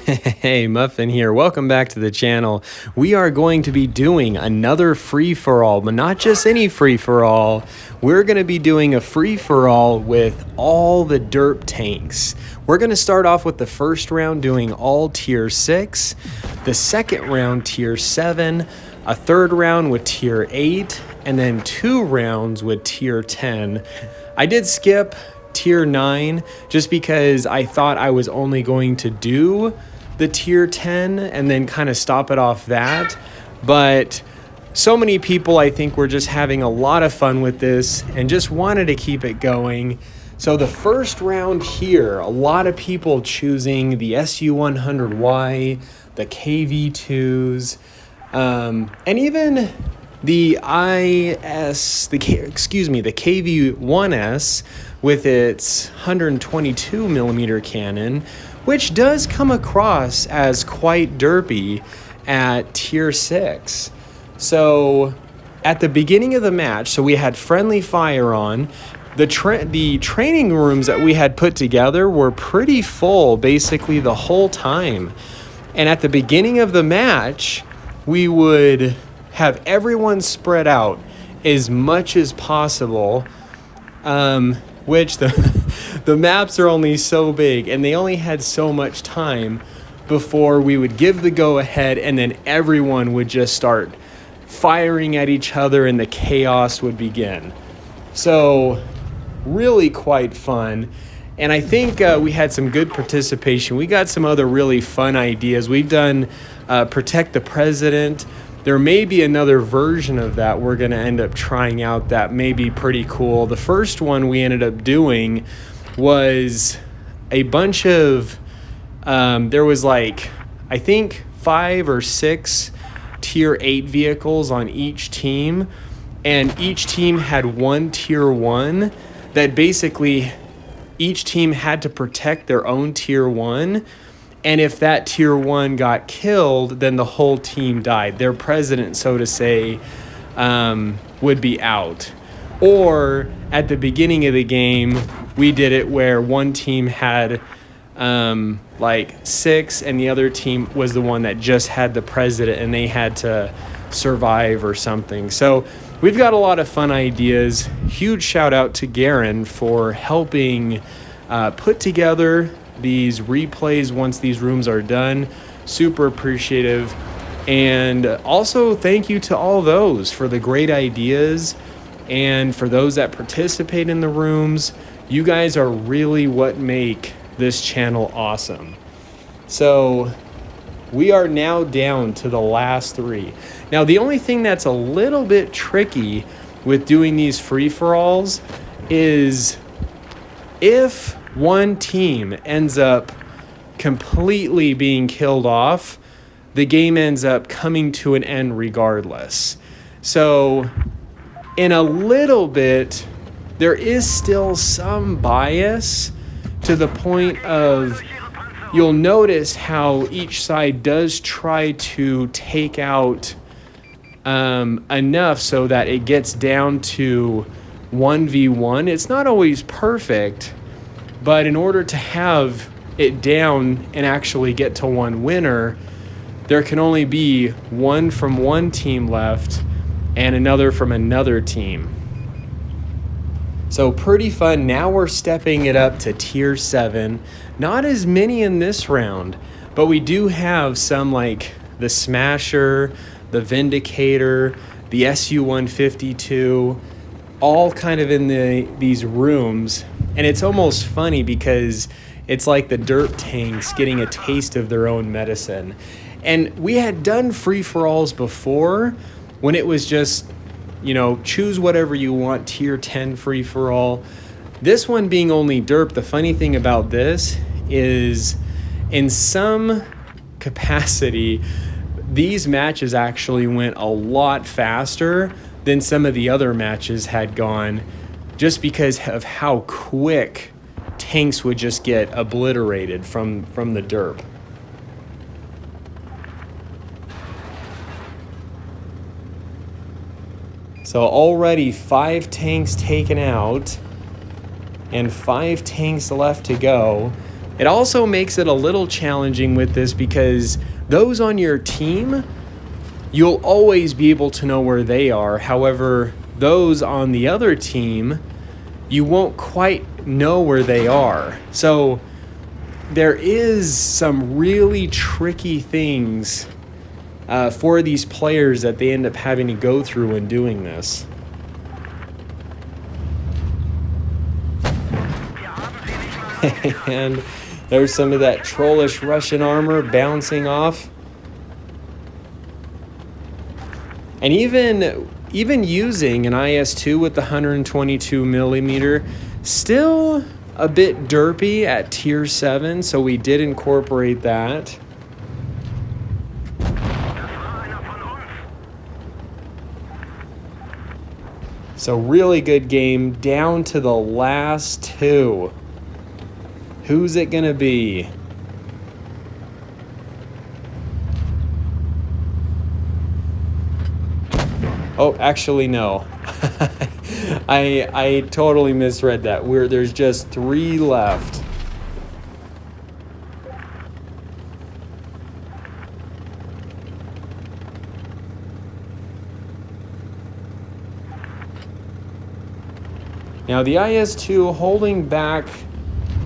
Hey, Muffin here. Welcome back to the channel. We are going to be doing another free-for-all, but not just any free-for-all. We're going to be doing a free-for-all with all the DERP tanks. We're going to start off with the first round doing all tier 6, the second round tier 7, a third round with tier 8, and then 2 rounds with tier 10. I did skip tier 9 just because I thought I was only going to do the tier 10 and then kind of stop it off that, but so many people I think were just having a lot of fun with this and just wanted to keep it going. So the first round here, a lot of people choosing the SU100Y, the KV2s, and even the the KV1S with its 122 millimeter cannon, which does come across as quite derpy at tier 6. So at the beginning of the match, so we had friendly fire on. The training rooms that we had put together were pretty full basically the whole time. And at the beginning of the match, we would have everyone spread out as much as possible, which the maps are only so big and they only had so much time before we would give the go ahead, and then everyone would just start firing at each other and the chaos would begin. So really quite fun. And I think we had some good participation. We got some other really fun ideas. We've done Protect the President. There may be another version of that we're going to end up trying out that may be pretty cool. The first one we ended up doing was a bunch of, there was like, I think 5 or 6 tier 8 vehicles on each team. And each team had one tier 1 that basically each team had to protect their own tier 1. And if that tier 1 got killed, then the whole team died. Their president, so to say, would be out. Or at the beginning of the game, we did it where one team had like 6 and the other team was the one that just had the president and they had to survive or something. So we've got a lot of fun ideas. Huge shout out to Garion for helping put together these replays once these rooms are done. Super appreciative. And also thank you to all those for the great ideas and for those that participate in the rooms. You guys are really what make this channel awesome. So we are now down to the last 3. Now the only thing that's a little bit tricky with doing these free-for-alls is if one team ends up completely being killed off, the game ends up coming to an end regardless. So in a little bit, there is still some bias to the point of you'll notice how each side does try to take out enough so that it gets down to 1v1. It's not always perfect, but in order to have it down and actually get to one winner, there can only be one from one team left and another from another team. So pretty fun. Now we're stepping it up to tier 7. Not as many in this round, but we do have some like the Smasher, the Vindicator, the SU-152, all kind of in these rooms. And it's almost funny because it's like the DERP tanks getting a taste of their own medicine. And we had done free-for-alls before when it was just, you know, choose whatever you want, tier 10 free-for-all. This one being only DERP, the funny thing about this is in some capacity, these matches actually went a lot faster than some of the other matches had gone, just because of how quick tanks would just get obliterated from the DERP. So already 5 tanks taken out and 5 tanks left to go. It also makes it a little challenging with this because those on your team, you'll always be able to know where they are. However, those on the other team, you won't quite know where they are. So there is some really tricky things for these players that they end up having to go through when doing this. And there's some of that trollish Russian armor bouncing off. And even using an IS-2 with the 122 millimeter, still a bit derpy at tier 7, so we did incorporate that. So really good game, down to the last 2. Who's it gonna be? Oh, actually, no. I totally misread that. There's just 3 left. Now the IS-2 holding back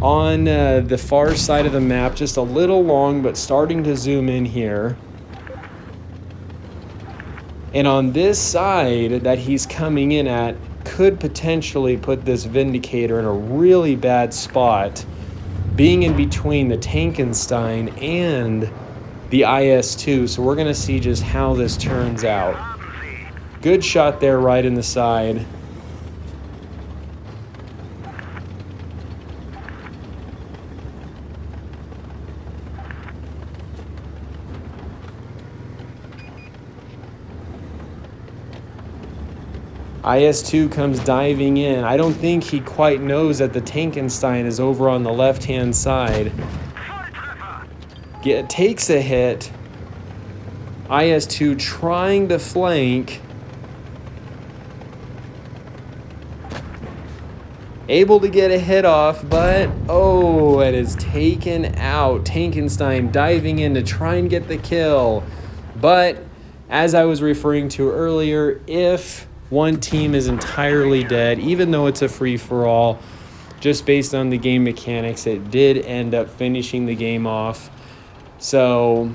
on the far side of the map, just a little long, but starting to zoom in here. And on this side that he's coming in at could potentially put this Vindicator in a really bad spot, being in between the Tankenstein and the IS-2. So we're going to see just how this turns out. Good shot there right in the side. IS-2 comes diving in. I don't think he quite knows that the Tankenstein is over on the left-hand side. Takes a hit. IS-2 trying to flank. Able to get a hit off, but oh, it is taken out. Tankenstein diving in to try and get the kill. But as I was referring to earlier, if one team is entirely dead, even though it's a free-for-all, just based on the game mechanics, it did end up finishing the game off. So,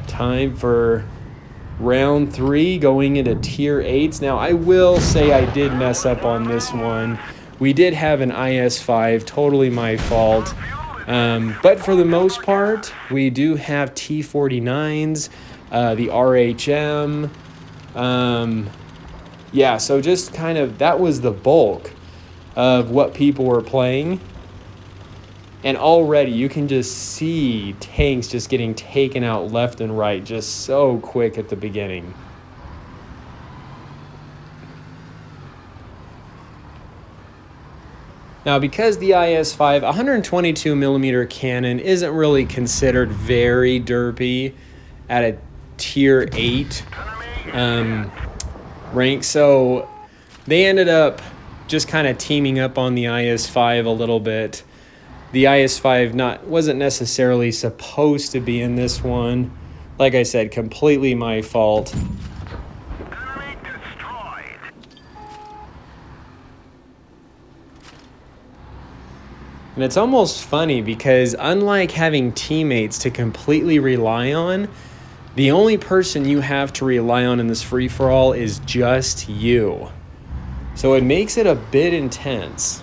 time for round 3, going into tier 8s. Now, I will say I did mess up on this one. We did have an IS-5, totally my fault. But for the most part, we do have T-49s, the RHM. Yeah, so just kind of, that was the bulk of what people were playing. And already you can just see tanks just getting taken out left and right just so quick at the beginning. Now, because the IS-5 122 millimeter cannon isn't really considered very derpy at a tier 8 rank, so they ended up just kind of teaming up on the IS-5 a little bit. The IS-5 wasn't necessarily supposed to be in this one. Like I said, completely my fault. And it's almost funny because unlike having teammates to completely rely on, the only person you have to rely on in this free-for-all is just you. So it makes it a bit intense.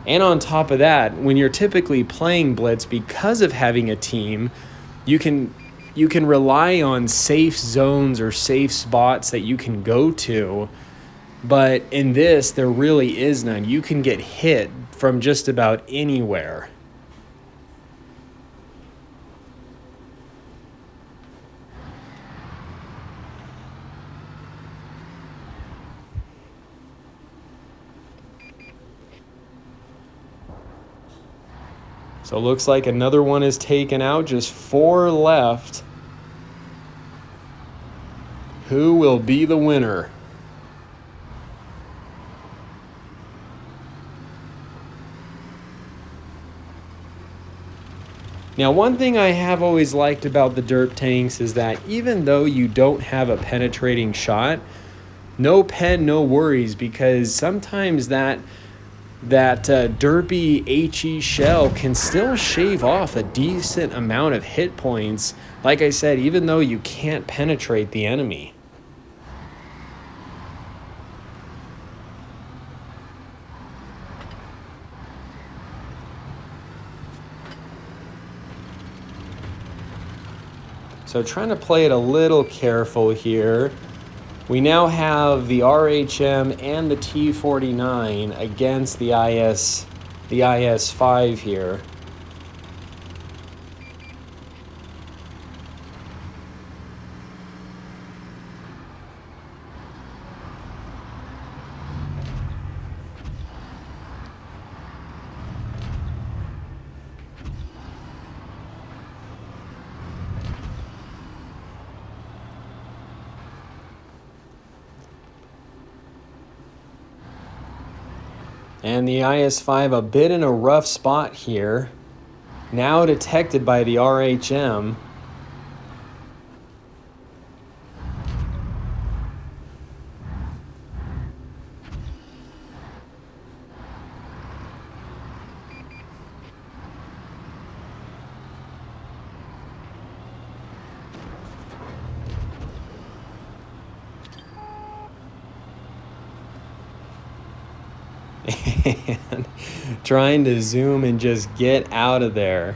And on top of that, when you're typically playing Blitz, because of having a team, you can rely on safe zones or safe spots that you can go to. But in this, there really is none. You can get hit from just about anywhere. So it looks like another one is taken out, just 4 left. Who will be the winner? Now, one thing I have always liked about the DERP tanks is that even though you don't have a penetrating shot, no pen, no worries, because sometimes that derpy HE shell can still shave off a decent amount of hit points, like I said, even though you can't penetrate the enemy. So trying to play it a little careful here. We now have the RHM and the T49 against the IS-5 here. And the IS-5 a bit in a rough spot here. Now detected by the RHM. And trying to zoom and just get out of there.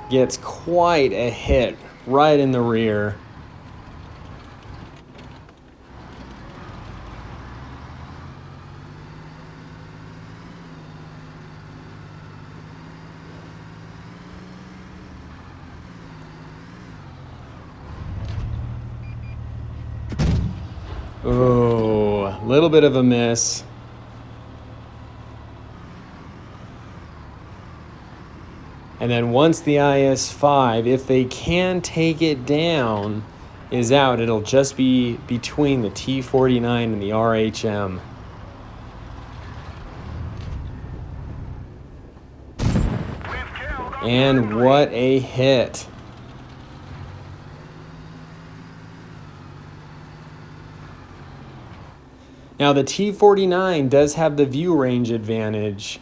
Gets quite a hit right in the rear. Oh, a little bit of a miss. And then once the IS-5, if they can take it down, is out, it'll just be between the T49 and the RHM. And what a hit. Now the T49 does have the view range advantage.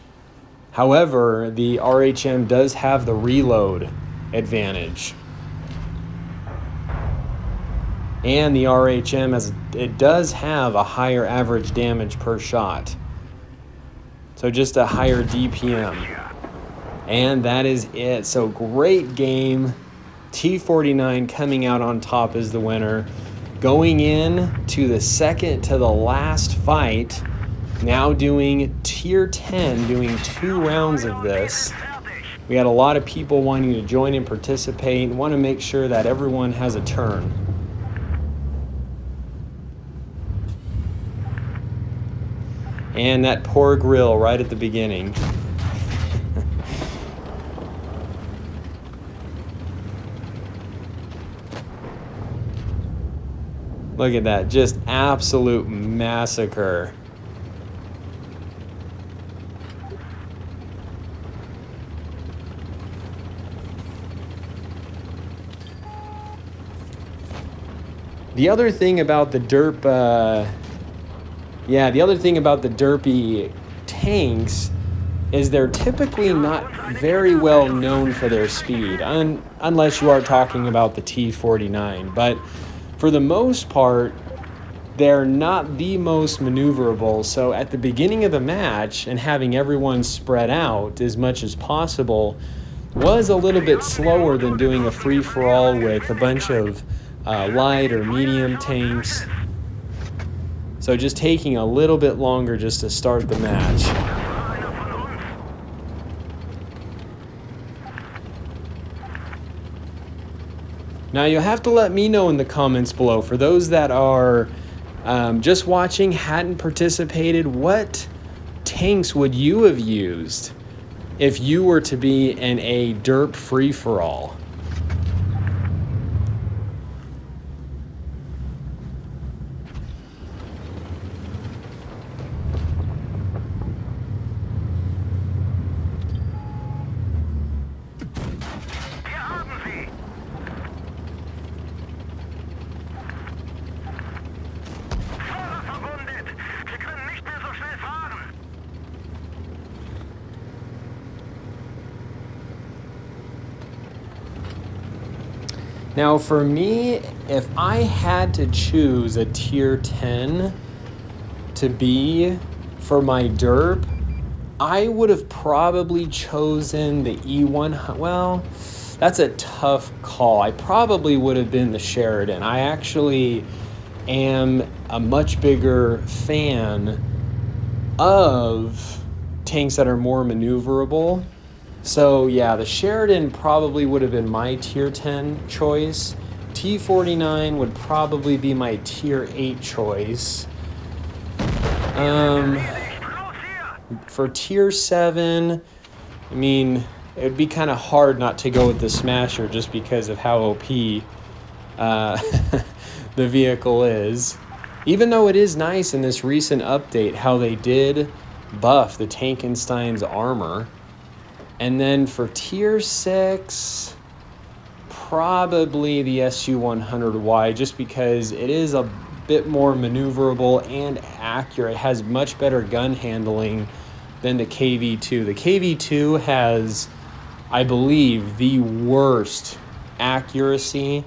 However, the RHM does have the reload advantage. And the RHM, it does have a higher average damage per shot. So just a higher DPM. And that is it. So great game. T49 coming out on top as the winner. Going in to the second to the last fight. Now doing tier 10, doing 2 rounds of this. We had a lot of people wanting to join and participate and want to make sure that everyone has a turn. And that poor grill right at the beginning. Look at that, just absolute massacre. The other thing about the DERP, the other thing about the derpy tanks is they're typically not very well known for their speed, unless you are talking about the T49. But for the most part, they're not the most maneuverable. So at the beginning of the match and having everyone spread out as much as possible was a little bit slower than doing a free-for-all with a bunch of light or medium tanks. So just taking a little bit longer just to start the match. Now you'll have to let me know in the comments below, for those that are just watching, hadn't participated, what tanks would you have used if you were to be in a DERP free-for-all? Now for me, if I had to choose a tier 10 to be for my DERP, I would have probably chosen the E100. Well, that's a tough call. I probably would have been the Sheridan. I actually am a much bigger fan of tanks that are more maneuverable. So yeah, the Sheridan probably would have been my tier 10 choice. T49 would probably be my tier 8 choice. For tier 7, I mean, it would be kind of hard not to go with the Smasher just because of how OP the vehicle is. Even though it is nice in this recent update how they did buff the Tankenstein's armor. And then for tier 6, probably the SU-100Y, just because it is a bit more maneuverable and accurate. It has much better gun handling than the KV-2. The KV-2 has, I believe, the worst accuracy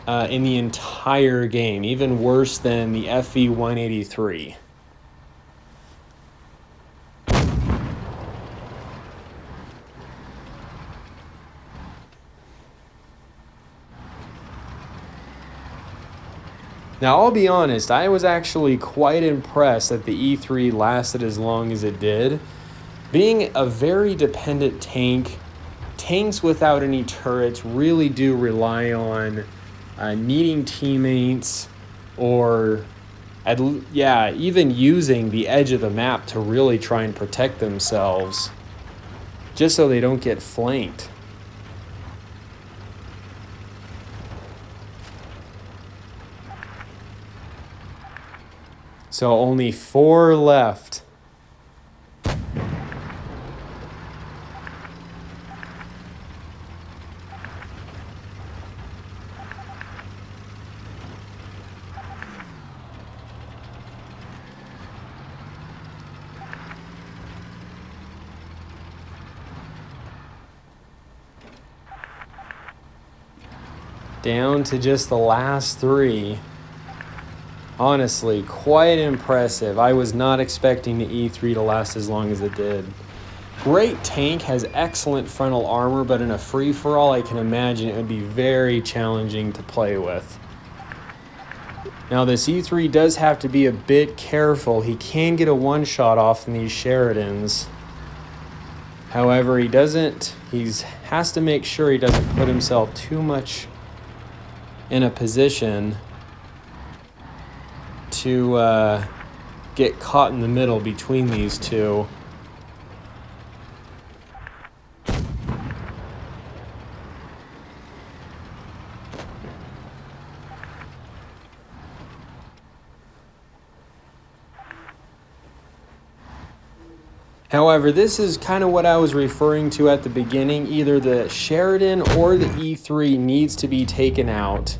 in the entire game, even worse than the FV-183. Now, I'll be honest, I was actually quite impressed that the E3 lasted as long as it did. Being a very dependent tank, tanks without any turrets really do rely on needing teammates or, even using the edge of the map to really try and protect themselves, just so they don't get flanked. So only 4 left. Down to just the last 3. Honestly, quite impressive. I was not expecting the E3 to last as long as it did. Great tank, has excellent frontal armor, but in a free-for-all, I can imagine it would be very challenging to play with. Now, this E3 does have to be a bit careful. He can get a one-shot off in these Sheridans. However, he has to make sure he doesn't put himself too much in a position to get caught in the middle between these two. However, this is kind of what I was referring to at the beginning. Either the Sheridan or the E3 needs to be taken out.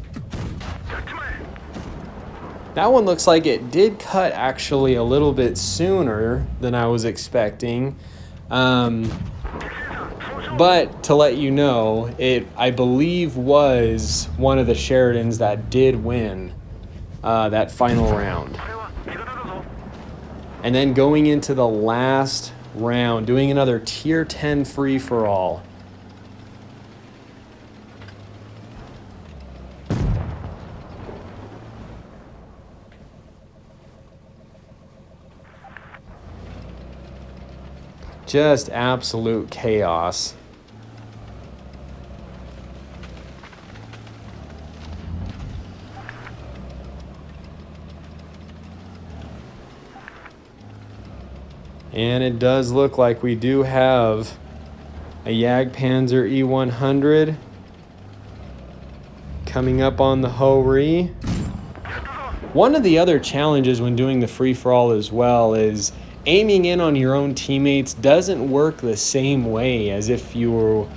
That one looks like it did cut actually a little bit sooner than I was expecting. But to let you know, it, I believe, was one of the Sheridans that did win that final round. And then going into the last round, doing another tier 10 free-for-all. Just absolute chaos. And it does look like we do have a Jagdpanzer E100 coming up on the Ho-Ri. One of the other challenges when doing the free-for-all as well is aiming in on your own teammates doesn't work the same way as if you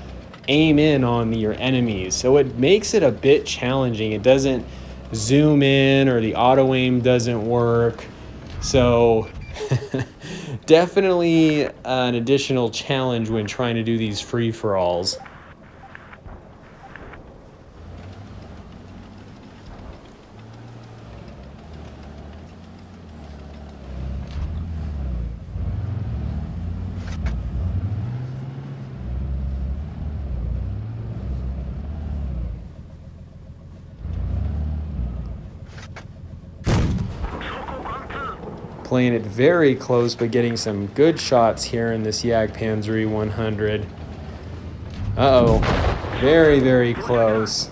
aim in on your enemies. So it makes it a bit challenging. It doesn't zoom in, or the auto aim doesn't work. So definitely an additional challenge when trying to do these free-for-alls. playing it very close, but getting some good shots here in this Jagdpanzer 100. Uh-oh. Very, very close.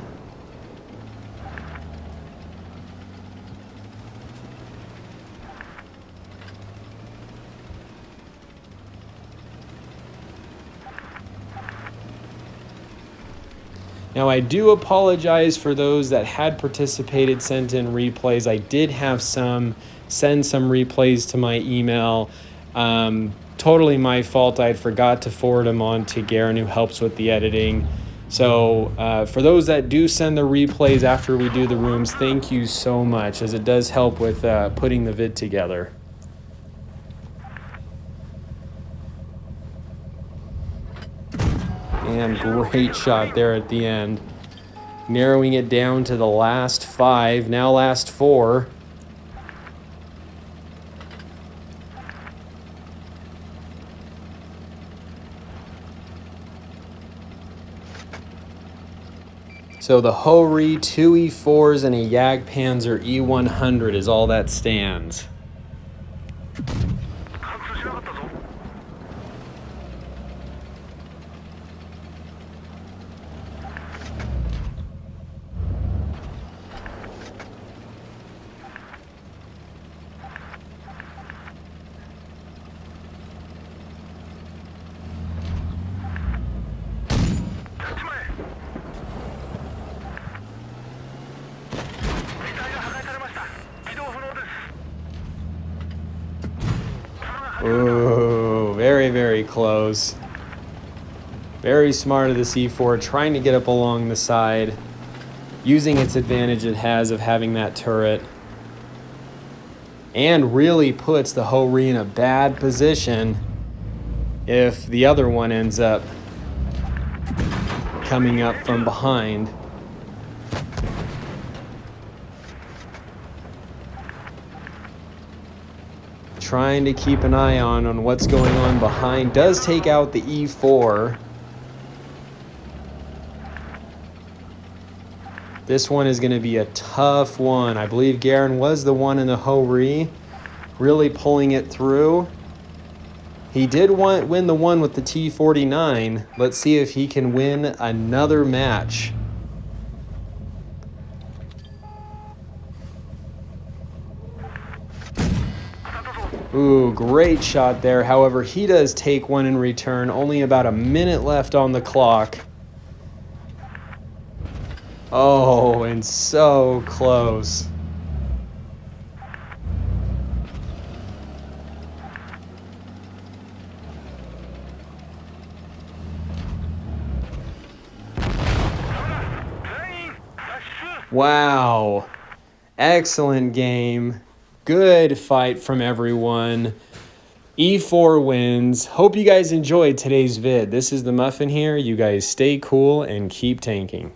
Now, I do apologize for those that had participated, sent in replays. I did have some send some replays to my email. Totally my fault. I forgot to forward them on to Garion, who helps with the editing. So for those that do send the replays after we do the rooms, thank you so much, as it does help with putting the vid together. And great shot there at the end. Narrowing it down to the last 5, now last 4. So the Ho-Ri, 2 E4s, and a Jagdpanzer E100 is all that stands. Ooh, very, very close. Very smart of the C4, trying to get up along the side, using its advantage it has of having that turret, and really puts the Ho-Ri in a bad position if the other one ends up coming up from behind. Trying to keep an eye on what's going on behind. Does take out the E4. This one is going to be a tough one. I believe Garion was the one in the Ho-Ri, really pulling it through. He did win the one with the T-49. Let's see if he can win another match. Ooh, great shot there. However, he does take one in return. Only about a minute left on the clock. Oh, and so close. Wow. Excellent game. Good fight from everyone. E4 wins. Hope you guys enjoyed today's vid. This is the Muffin here. You guys stay cool and keep tanking.